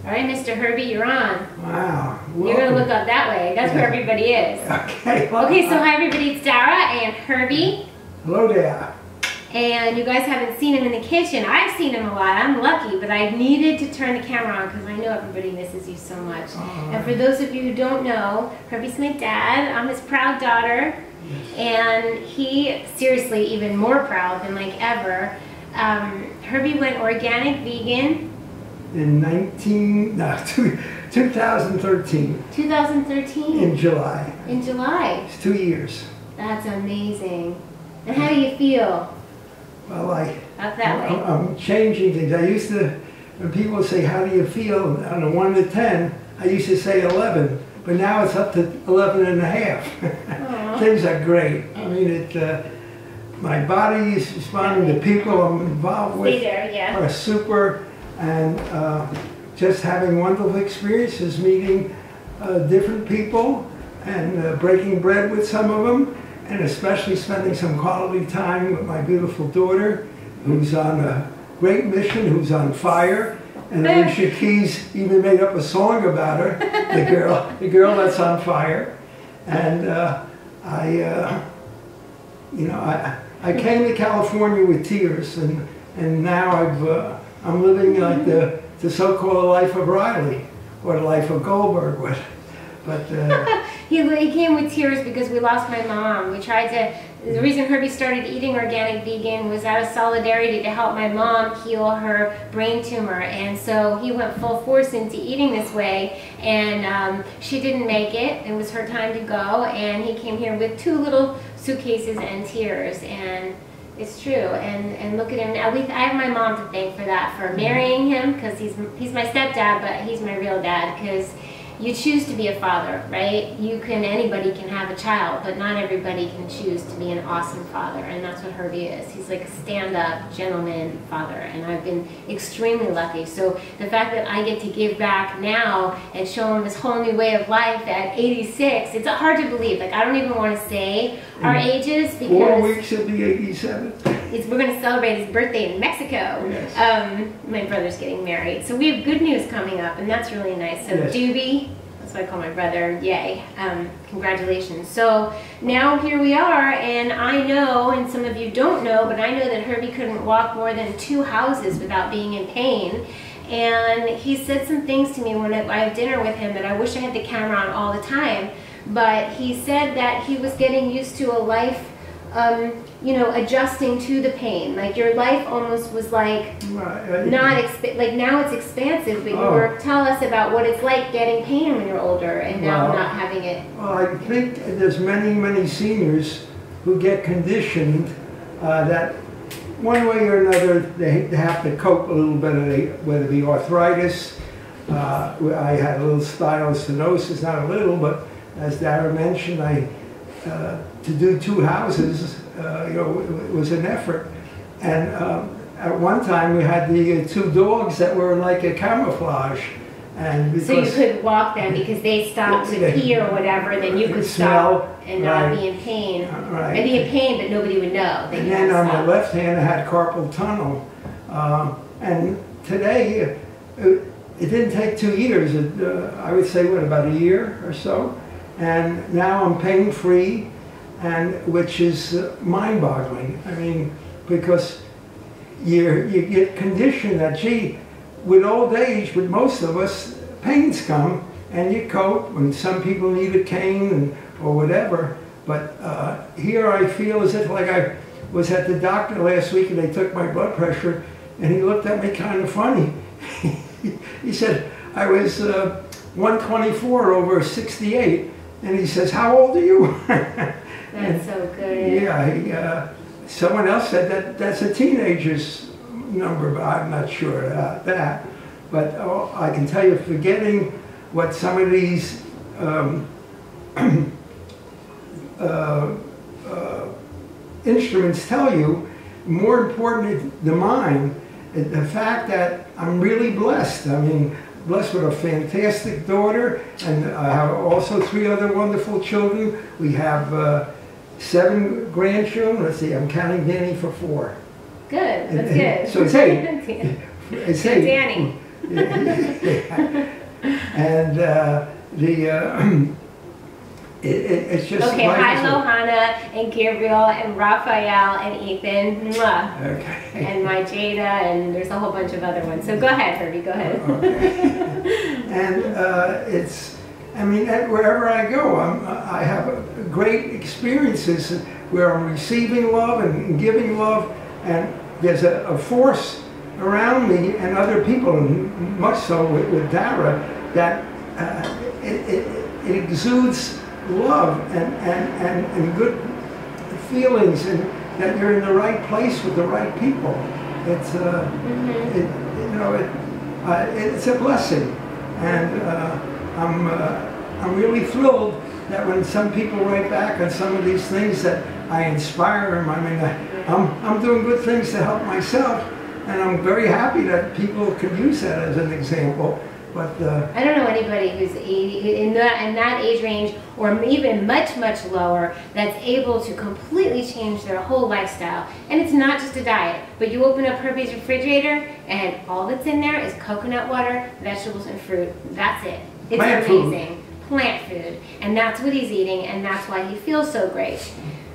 All right, Mr. Herbie, you're on. Wow. You're going to look up that way. That's where everybody is. Okay. Okay, so hi everybody, it's Dara and Herbie. Hello there. And you guys haven't seen him in the kitchen. I've seen him a lot. I'm lucky, but I needed to turn the camera on because I know everybody misses you so much. And for those of you who don't know, Herbie's my dad. I'm his proud daughter. Yes. And he, seriously, even more proud than like ever. Herbie went organic vegan. In 2013. 2013? In July. In July? It's 2 years. That's amazing. And how do you feel? Well, I'm changing things. I used to, when people say, how do you feel? On a 1 to 10, I used to say 11. But now it's up to 11 and a half. Things are great. I mean, my body is responding. The people I'm involved with are super. And just having wonderful experiences, meeting different people and breaking bread with some of them, and especially spending some quality time with my beautiful daughter, who's on a great mission, who's on fire. And Alicia Keys even made up a song about her, the girl that's on fire. And I came to California with tears, and now I'm living like the so-called life of Riley, or the life of Goldberg. But he came with tears because we lost my mom. We tried to. The reason Herbie started eating organic vegan was out of solidarity to help my mom heal her brain tumor, and so he went full force into eating this way. And she didn't make it. It was her time to go, and he came here with 2 little suitcases and tears. And it's true, and look at him now. I have my mom to thank for that, for marrying him, because he's my stepdad, but he's my real dad, because you choose to be a father, right? Anybody can have a child, but not everybody can choose to be an awesome father, and that's what Herbie is. He's like a stand-up gentleman father, and I've been extremely lucky. So the fact that I get to give back now and show him this whole new way of life at 86, it's hard to believe. Like, I don't even want to say our ages, because 4 weeks he'll be 87. We're going to celebrate his birthday in Mexico. Yes. My brother's getting married. So we have good news coming up, and that's really nice. So yes. Doobie, that's what I call my brother, yay. Congratulations. So now here we are, and I know, and some of you don't know, but I know that Herbie couldn't walk more than 2 houses without being in pain. And he said some things to me when I had dinner with him that I wish I had the camera on all the time. But he said that he was getting used to a life adjusting to the pain. Like your life almost was like like now it's expansive, but tell us about what it's like getting pain when you're older and now not having it. Well, I think there's many seniors who get conditioned that one way or another they have to cope a little bit, whether it be arthritis. I had a little stenosis, not a little, but as Dara mentioned, to do 2 houses, it was an effort. And at one time we had the 2 dogs that were like a camouflage. And so you could walk them because they stopped to pee or whatever, then you could stop and not be in pain. I'd be in pain, but nobody would know. And then on my left hand I had carpal tunnel. And today, it didn't take 2 years. I would say, about a year or so. And now I'm pain-free, and which is mind-boggling. I mean, because you get conditioned that, gee, with old age, with most of us, pains come, and you cope, and some people need a cane or whatever. But here I feel as if like I was at the doctor last week, and they took my blood pressure, and he looked at me kind of funny. He said, I was 124 over 68. And he says, how old are you? That's so good. Yeah, someone else said that's a teenager's number, but I'm not sure about that. But I can tell you, forgetting what some of these instruments tell you, more important is the mind. The fact that I'm really blessed. I mean, blessed with a fantastic daughter, and I have also 3 other wonderful children. We have 7 grandchildren. Let's see, I'm counting Danny for 4. Good, that's good. So it's 8. It's 8. Danny. And it's just okay. Hi, Lohana and Gabriel and Raphael and Ethan. Mwah. Okay. And my Jada, and there's a whole bunch of other ones. So go ahead, Herby. Go ahead. Okay. And it's, I mean, wherever I go, I have great experiences where I'm receiving love and giving love, and there's a force around me and other people, and much so with Dara, that it exudes love and good feelings, and that you're in the right place with the right people. It's it's a blessing, and I'm really thrilled that when some people write back on some of these things that I inspire them. I mean, I'm doing good things to help myself, and I'm very happy that people can use that as an example. But I don't know anybody who's in that age range, or even much lower, that's able to completely change their whole lifestyle. And it's not just a diet, but you open up Herby's refrigerator, and all that's in there is coconut water, vegetables, and fruit. That's it. It's plant amazing. Food. Plant food, and that's what he's eating, and that's why he feels so great.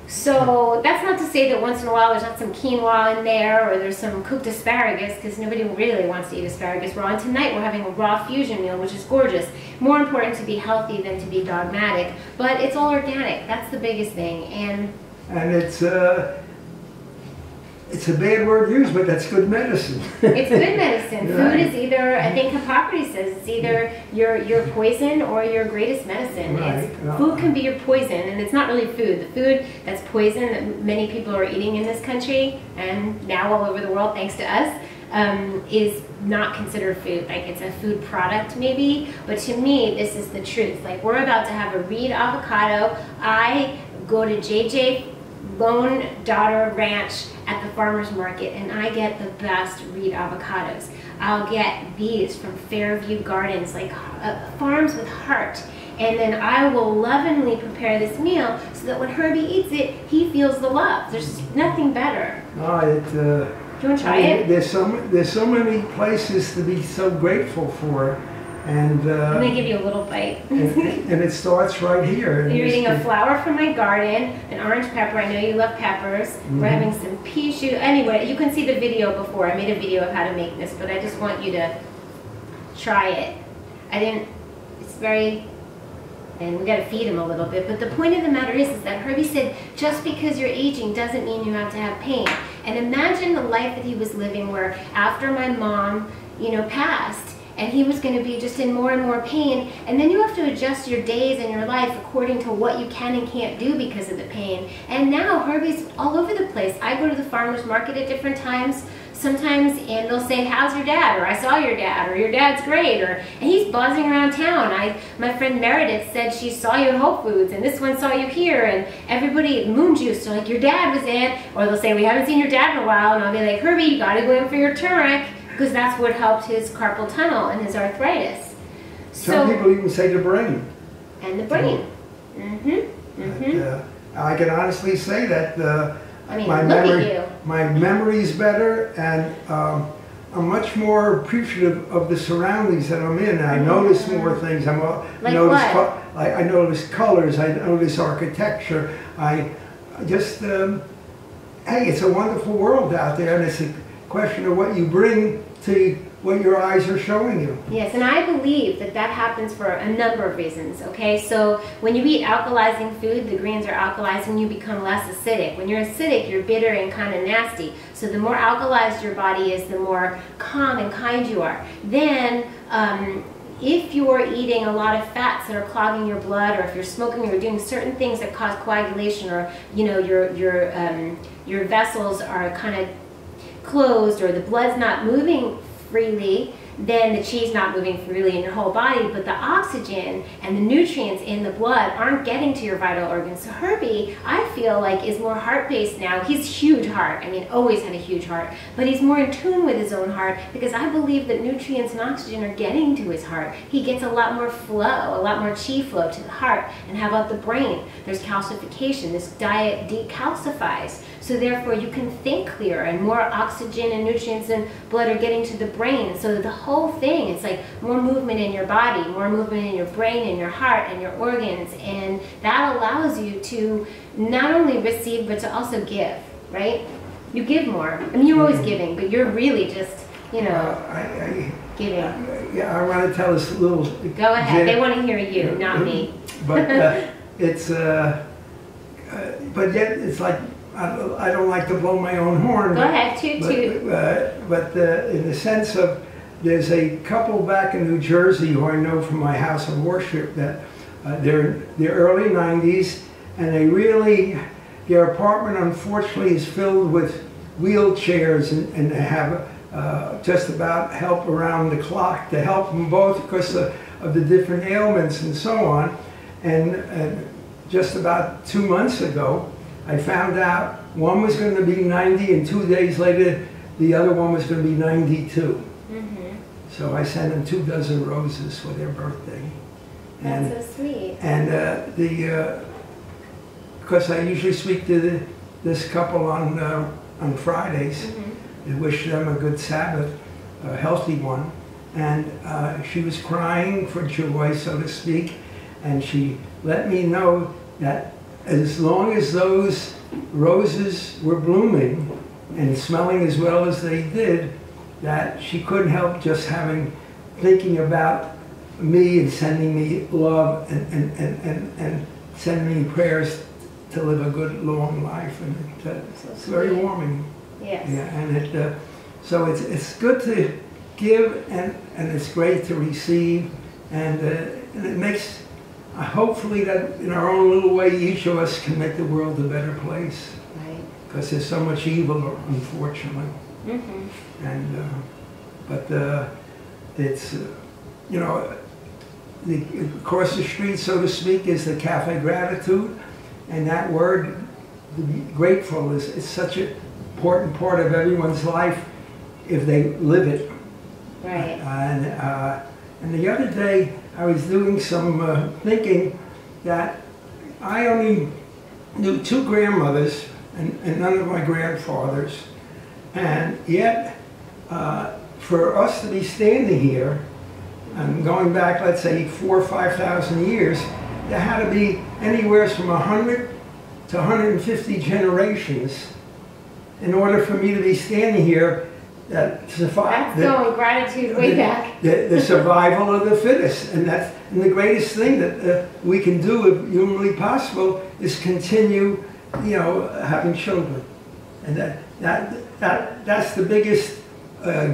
So that's not to say that once in a while there's not some quinoa in there, or there's some cooked asparagus, because nobody really wants to eat asparagus raw. And tonight we're having a raw fusion meal, which is gorgeous. More important to be healthy than to be dogmatic, but it's all organic. That's the biggest thing. And it's a bad word used, but that's good medicine. It's good medicine. Right. Food is either, I think Hippocrates says, it's either your poison or your greatest medicine. Right. Food can be your poison, and it's not really food. The food that's poison that many people are eating in this country, and now all over the world thanks to us, is not considered food. Like, it's a food product maybe, but to me this is the truth. Like, we're about to have a Reed avocado. I go to JJ Lone Daughter Ranch at the farmer's market, and I get the best Reed avocados. I'll get these from Fairview Gardens, like farms with heart. And then I will lovingly prepare this meal so that when Herby eats it, he feels the love. There's nothing better. Do you want to try it? There's so many places to be so grateful for. And I'm going to give you a little bite. and it starts right here. You're eating a flower from my garden, an orange pepper. I know you love peppers. Mm-hmm. We're having some pea shoot. Anyway, you can see the video before. I made a video of how to make this, but I just want you to try it. It's very, and we got to feed him a little bit. But the point of the matter is that Herby said, just because you're aging doesn't mean you have to have pain. And imagine the life that he was living, where after my mom, passed, and he was going to be just in more and more pain, and then you have to adjust your days and your life according to what you can and can't do because of the pain. And now Herby's all over the place. I go to the farmer's market at different times sometimes, and they'll say, how's your dad, or I saw your dad, or your dad's great, and he's buzzing around town. My friend Meredith said she saw you at Whole Foods, and this one saw you here, and everybody at Moon Juice, so like, your dad was in, or they'll say, we haven't seen your dad in a while, and I'll be like, Herby, you gotta go in for your turmeric, because that's what helped his carpal tunnel and his arthritis. Some people even say the brain. And the brain. Mm-hmm. Mm-hmm. I can honestly say that my memory's better, and I'm much more appreciative of the surroundings that I'm in. I notice more things. I notice colors. I notice architecture. I just, hey, it's a wonderful world out there, and it's a question of what you bring to what your eyes are showing you. Yes, and I believe that happens for a number of reasons, okay? So when you eat alkalizing food, the greens are alkalizing, you become less acidic. When you're acidic, you're bitter and kind of nasty. So the more alkalized your body is, the more calm and kind you are. Then, if you're eating a lot of fats that are clogging your blood, or if you're smoking, or doing certain things that cause coagulation, or your vessels are kind of closed, or the blood's not moving freely, then the chi's not moving freely in your whole body, but the oxygen and the nutrients in the blood aren't getting to your vital organs. So Herby, I feel like, is more heart-based now. He's huge heart. I mean, always had a huge heart, but he's more in tune with his own heart, because I believe that nutrients and oxygen are getting to his heart. He gets a lot more flow, a lot more chi flow to the heart. And how about the brain? There's calcification. This diet decalcifies. so therefore you can think clearer, and more oxygen and nutrients and blood are getting to the brain. So the whole thing, it's like more movement in your body, more movement in your brain and your heart and your organs, and that allows you to not only receive but to also give, right? You give more. I mean, you're always giving, but you're really just, you know, giving. Yeah, I want to tell this little... Go ahead. They want to hear you, not me. But it's... but yet, it's like, I don't like to blow my own horn. Go ahead, toot toot. But in the sense of, there's a couple back in New Jersey who I know from my house of worship that they're in their early 90s, and they really... Their apartment, unfortunately, is filled with wheelchairs, and they have just about help around the clock to help them both because of the different ailments and so on. And just about 2 months ago, I found out one was going to be 90, and 2 days later, the other one was going to be 92. Mm-hmm. So I sent them 2 dozen roses for their birthday. And, that's so sweet. And because I usually speak to this couple on Fridays, mm-hmm. and wish them a good Sabbath, a healthy one. And she was crying for joy, so to speak, and she let me know that as long as those roses were blooming and smelling as well as they did, that she couldn't help just thinking about me and sending me love and sending me prayers to live a good long life, and it's very warming. Yes. Yeah, and so it's good to give, and it's great to receive, and it makes hopefully that in our own little way each of us can make the world a better place. Right. Because there's so much evil, unfortunately. Mm-hmm. And but it's you know, across the street, so to speak, is the Cafe Gratitude. And that word, grateful, is such an important part of everyone's life if they live it. Right. And the other day, I was doing some thinking that I only knew 2 grandmothers and none of my grandfathers. And yet, for us to be standing here, and going back, let's say, 4,000 or 5,000 years, there had to be anywhere from 100 to 150 generations in order for me to be standing here that survive. That's going gratitude way back. The survival of the fittest, and the greatest thing that we can do, if humanly possible, is continue, you know, having children, and that's the biggest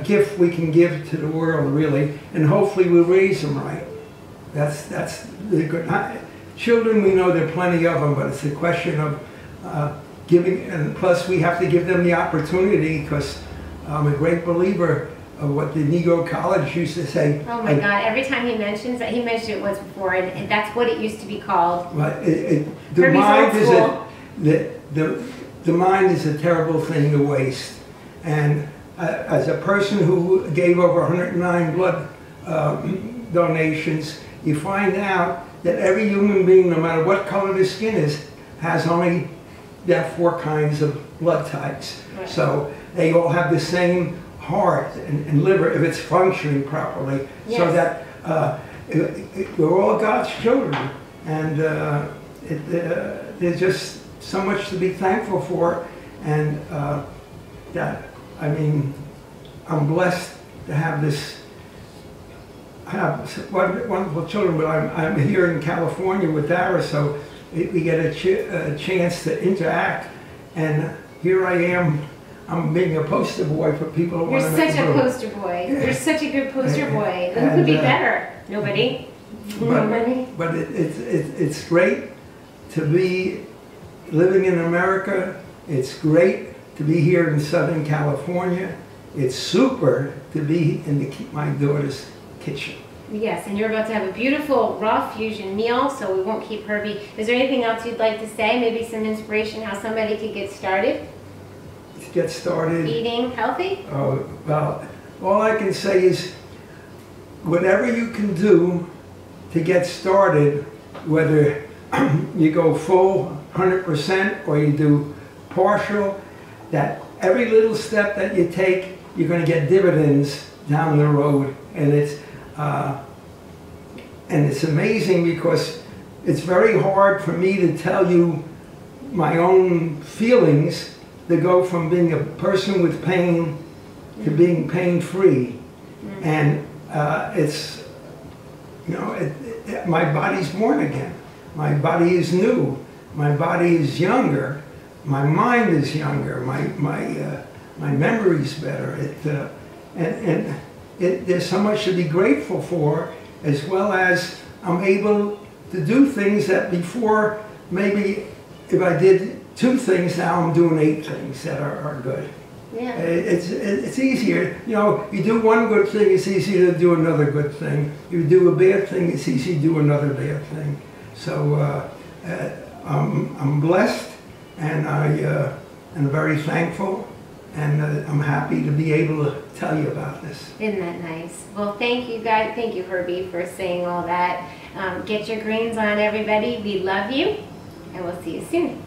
gift we can give to the world, really, and hopefully we'll raise them right. That's the good. Children, we know there are plenty of them, but it's a question of giving, and plus we have to give them the opportunity, because I'm a great believer of what the Negro College used to say. Oh my God, every time he mentions it, he mentioned it once before, and that's what it used to be called. The mind is a terrible thing to waste. And as a person who gave over 109 blood donations, you find out that every human being, no matter what color the skin is, has only that 4 kinds of blood types. Right. So they all have the same heart and liver if it's functioning properly. Yes. So that we're all God's children, and there's just so much to be thankful for, and that, I mean, I'm blessed to have this. I have wonderful children, but I'm here in California with DARA'S, so we get a chance to interact, and here I am. I'm being a poster boy for people who want to You're such a poster boy. You're such a good poster boy. Who could be better? Nobody. Nobody. But it's great to be living in America. It's great to be here in Southern California. It's super to be in my daughter's kitchen. Yes, and you're about to have a beautiful raw fusion meal, so we won't keep Herby. Is there anything else you'd like to say? Maybe some inspiration how somebody could get started? Get started. Eating healthy? Oh, well, all I can say is whatever you can do to get started, whether you go full 100% or you do partial, that every little step that you take, you're going to get dividends down the road. And it's amazing because it's very hard for me to tell you my own feelings, to go from being a person with pain to being pain-free. And it's, you know, my body's born again. My body is new. My body is younger. My mind is younger. My memory's better. There's so much to be grateful for, as well as I'm able to do things that before, maybe if I did 2 things, now I'm doing 8 things that are good. Yeah. It's easier. You know, you do one good thing, it's easier to do another good thing. You do a bad thing, it's easy to do another bad thing. So I'm blessed, and I am very thankful, and I'm happy to be able to tell you about this. Isn't that nice? Well, thank you guys. Thank you, Herby, for saying all that. Get your greens on, everybody. We love you, and we'll see you soon.